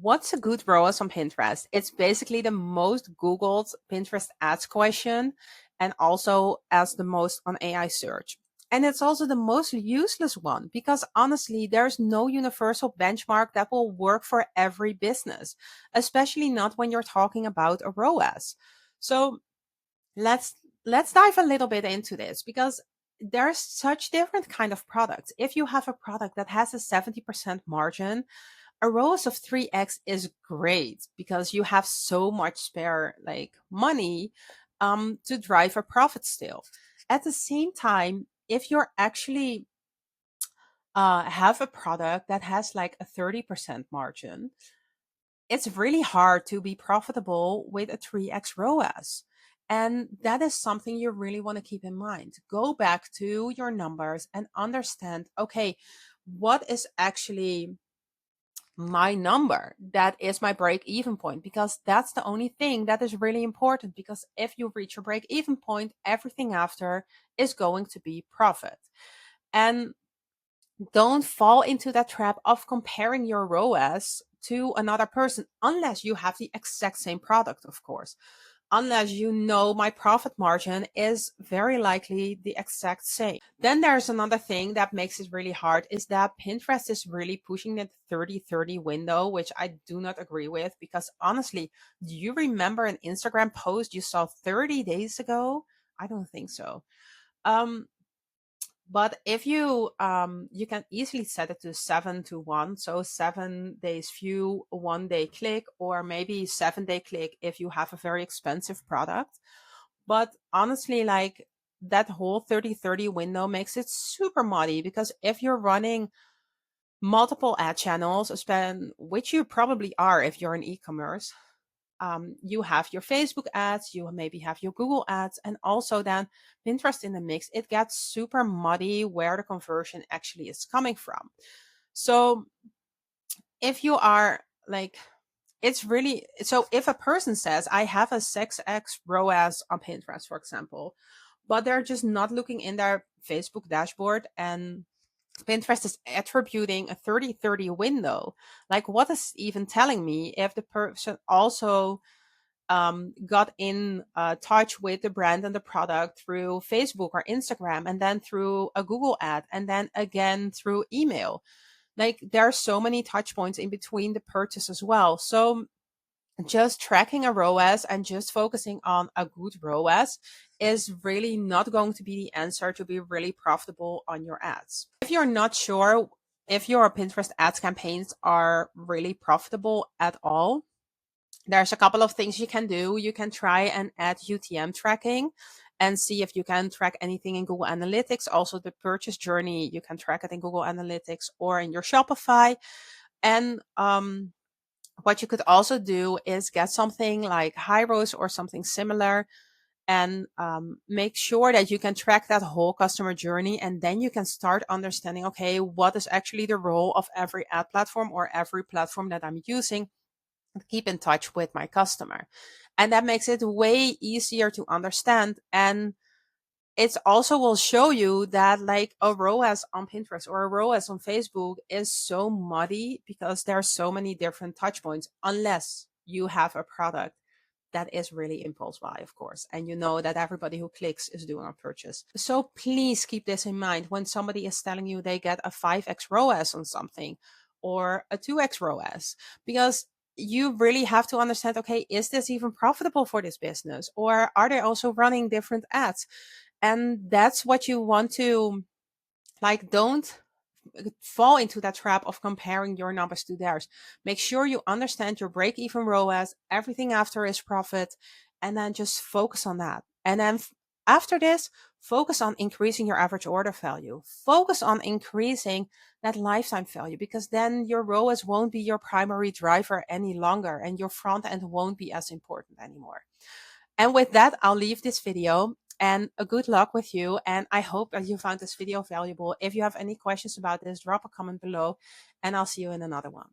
What's a good ROAS on Pinterest? It's basically the most Googled Pinterest ads question and also as the most on AI search. And it's also the most useless one because honestly, there's no universal benchmark that will work for every business, especially not when you're talking about a ROAS. So let's let's dive a little bit into this because there's such different kind of products. If you have a product that has a 70% margin, a ROAS of 3x is great because you have so much spare like money to drive a profit still. At the same time, if you're actually have a product that has like a 30% margin, it's really hard to be profitable with a 3x ROAS. And that is something you really want to keep in mind. Go back to your numbers and understand, okay, what is actually my number that is my break even point, because that's the only thing that is really important, because if you reach your break even point, everything after is going to be profit. And don't fall into that trap of comparing your ROAS to another person unless you have the exact same product, of course. Unless you know my profit margin is very likely the exact same. Then there's another thing that makes it really hard is that Pinterest is really pushing that 30-30 window, which I do not agree with, because honestly, do you remember an Instagram post you saw 30 days ago? I don't think so. Um, but if you you can easily set it to 7 to 1, so 7 days view, 1 day click, or maybe 7 day click if you have a very expensive product. But honestly, like that whole 30-30 window makes it super muddy, because if you're running multiple ad channels, which you probably are if you're in e-commerce, you have your Facebook ads, you maybe have your Google ads, and also then Pinterest in the mix. It gets super muddy where the conversion actually is coming from. So if you are like, it's really, so if a person says, I have a 6x ROAS on Pinterest, for example, but they're just not looking in their Facebook dashboard and Pinterest is attributing a 30-30 window, like what is even telling me if the person also got in touch with the brand and the product through Facebook or Instagram, and then through a Google ad, and then again through email. Like there are so many touch points in between the purchase as well. So just tracking a ROAS and just focusing on a good ROAS is really not going to be the answer to be really profitable on your ads. If you're not sure if your Pinterest ads campaigns are really profitable at all, there's a couple of things you can do. You can try and add UTM tracking and see if you can track anything in Google Analytics. Also, the purchase journey, you can track it in Google Analytics or in your Shopify. And what you could also do is get something like Hyros or something similar, and make sure that you can track that whole customer journey. And then you can start understanding, okay, what is actually the role of every ad platform or every platform that I'm using, keep in touch with my customer. And that makes it way easier to understand. And it also will show you that like a ROAS on Pinterest or a ROAS on Facebook is so muddy because there are so many different touch points, unless you have a product that is really impulse buy, of course, and you know that everybody who clicks is doing a purchase. So please keep this in mind when somebody is telling you they get a 5x ROAS on something or a 2x ROAS, because you really have to understand, okay, is this even profitable for this business, or are they also running different ads? And that's what you want to, like, don't fall into that trap of comparing your numbers to theirs. Make sure you understand your break even ROAS, everything after is profit, and then just focus on that. And then after this, focus on increasing your average order value. Focus on increasing that lifetime value, because then your ROAS won't be your primary driver any longer and your front end won't be as important anymore. And with that, I'll leave this video, and a good luck with you. And I hope that you found this video valuable. If you have any questions about this, drop a comment below, and I'll see you in another one.